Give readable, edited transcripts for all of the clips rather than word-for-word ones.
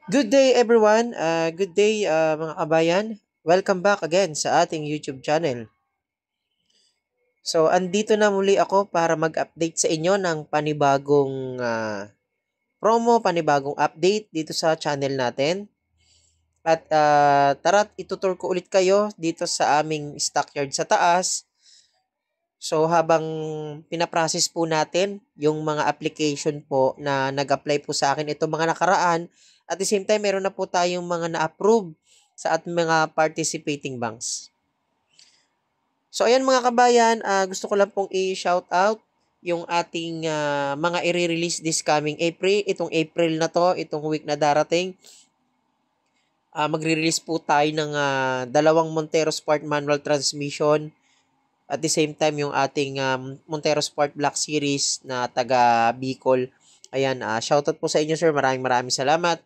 Good day everyone. Good day mga kabayan. Welcome back again sa ating YouTube channel. So andito na muli ako para mag-update sa inyo ng panibagong promo, panibagong update dito sa channel natin. At tara't itutur ko ulit kayo dito sa aming stockyard sa taas. So habang pinaprocess po natin yung mga application po na nag-apply po sa akin itong mga nakaraan, at the same time meron na po tayong mga na-approve sa ating mga participating banks. So ayan mga kabayan, gusto ko lang pong i-shout out yung ating mga i-release this coming April. Itong April na to, itong week na darating, magre-release po tayo ng dalawang Montero Sport manual transmission. At the same time, yung ating Montero Sport Black Series na taga Bicol. Ayan, shoutout po sa inyo sir. Maraming salamat.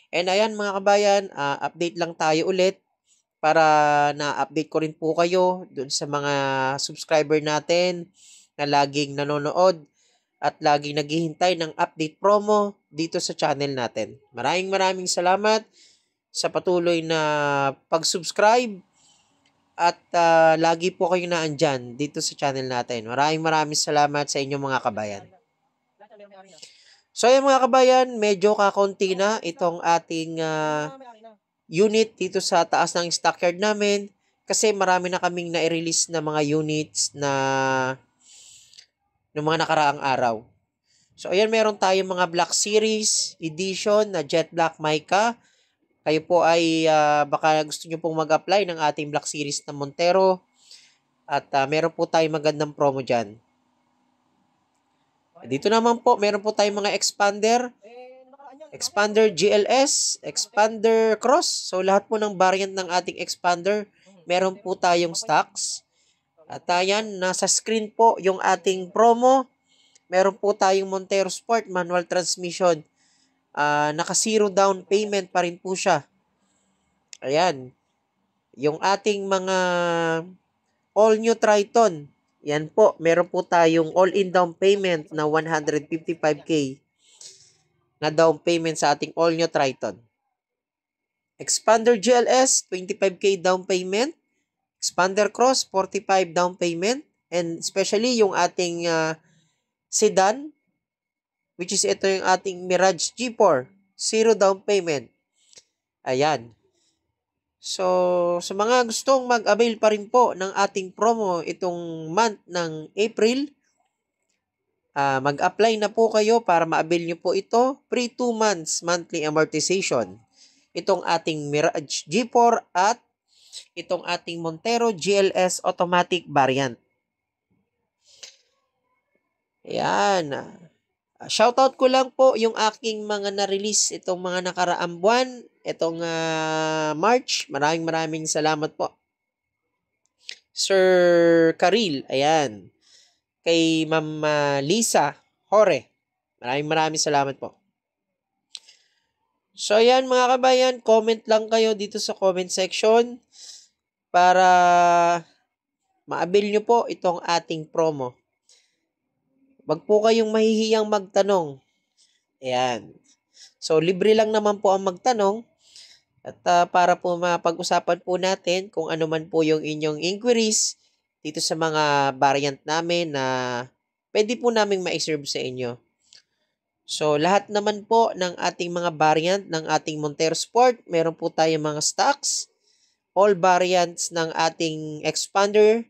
And ayan mga kabayan, update lang tayo ulit para na-update ko rin po kayo dun sa mga subscriber natin na laging nanonood at laging naghihintay ng update promo dito sa channel natin. Maraming salamat sa patuloy na pag-subscribe at lagi po kayo naandyan dito sa channel natin. Maraming salamat sa inyong mga kabayan. So ayan mga kabayan, medyo kakonti na itong ating unit dito sa taas ng stockyard namin kasi marami na kaming na-release na mga units na ng mga nakaraang araw. So ayan, meron tayong mga Black Series edition na Jet Black Mica. Kayo po ay baka gusto nyo pong mag-apply ng ating Black Series na Montero. At meron po tayong magandang promo dyan. Dito naman po, meron po tayong mga expander. Expander GLS, expander cross. So lahat po ng variant ng ating expander, meron po tayong stocks. At ayan, nasa screen po yung ating promo. Meron po tayong Montero Sport manual transmission. Naka zero down payment pa rin po siya. Ayan. Yung ating mga all new Triton. Yan po, meron po tayong all-in down payment na 155k na down payment sa ating all new Triton. Expander GLS, 25k down payment. Expander Cross, 45 down payment. And especially yung ating sedan, which is ito yung ating Mirage G4, 0 down payment. Ayan. So, sa mga gustong mag-avail pa rin po ng ating promo itong month ng April, mag-apply na po kayo para ma-avail nyo po ito. Free 2 months monthly amortization. Itong ating Mirage G4 at itong ating Montero GLS automatic variant. Ayan. Shoutout ko lang po yung aking mga na-release itong mga nakaraang buwan, itong March. Maraming salamat po. Sir Karil, ayan. Kay Ma'am Lisa Hore. Maraming salamat po. So ayan mga kabayan, comment lang kayo dito sa comment section para ma-avail nyo po itong ating promo. Wag po kayong mahihiyang magtanong. Ayan. So, libre lang naman po ang magtanong. At para po mapag-usapan po natin kung ano man po yung inyong inquiries dito sa mga variant namin na pwede po naming ma-serve sa inyo. So, lahat naman po ng ating mga variant ng ating Montero Sport, meron po tayong mga stocks. All variants ng ating expander,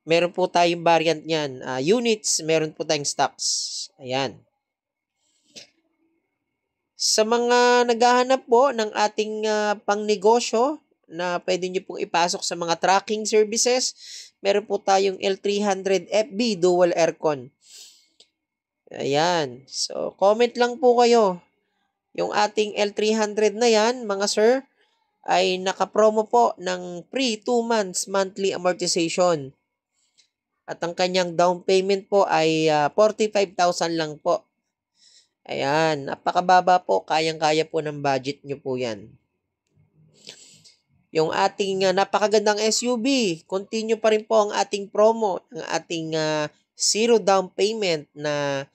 meron po tayong variant niyan. Units, meron po tayong stocks. Ayan. Sa mga naghahanap po ng ating pangnegosyo na pwede nyo pong ipasok sa mga tracking services, meron po tayong L300 FB dual aircon. Ayan. So, comment lang po kayo. Yung ating L300 na yan, mga sir, ay nakapromo po ng free 2 months monthly amortization. At ang kanyang down payment po ay 45,000 lang po. Ayan, napakababa po. Kayang-kaya po ng budget nyo po yan. Yung ating napakagandang SUV, continue pa rin po ang ating promo, ang ating zero down payment na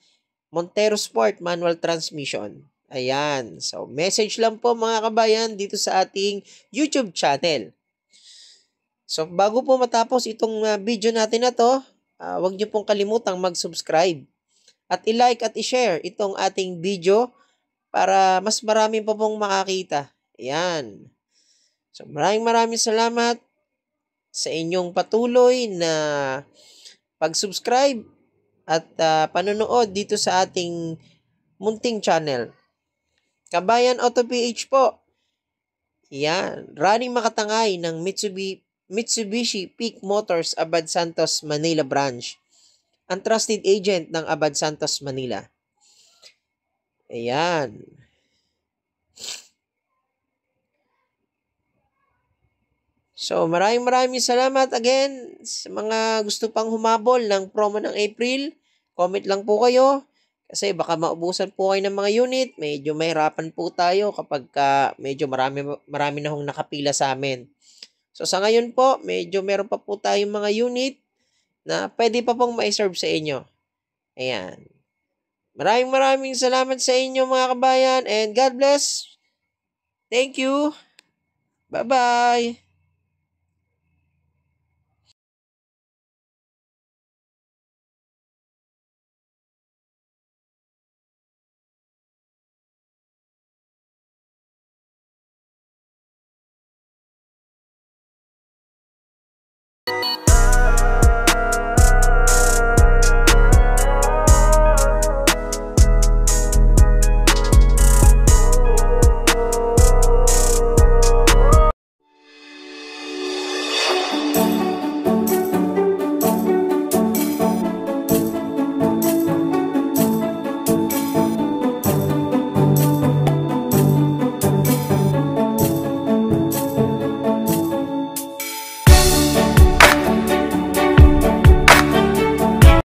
Montero Sport manual transmission. Ayan. So, message lang po mga kabayan dito sa ating YouTube channel. So, bago po matapos itong video natin na to, huwag niyo pong kalimutang mag-subscribe at i-like at i-share itong ating video para mas marami pa pong makakita. Ayan. So, maraming salamat sa inyong patuloy na pag-subscribe at panonood dito sa ating munting channel. Kabayan Auto PH po. Yan. Running makatangay ng Mitsubishi Peak Motors Abad Santos Manila Branch. Ang trusted agent ng Abad Santos Manila. Ayan. So, maraming salamat again sa mga gusto pang humabol ng promo ng April. Comment lang po kayo kasi baka maubusan po kayo ng mga unit. Medyo mahirapan po tayo kapag medyo marami na hong nakapila sa amin. So, sa ngayon po, medyo meron pa po tayong mga unit na pwede pa pong ma-serve sa inyo. Ayan. Maraming salamat sa inyo mga kabayan and God bless. Thank you. Bye-bye.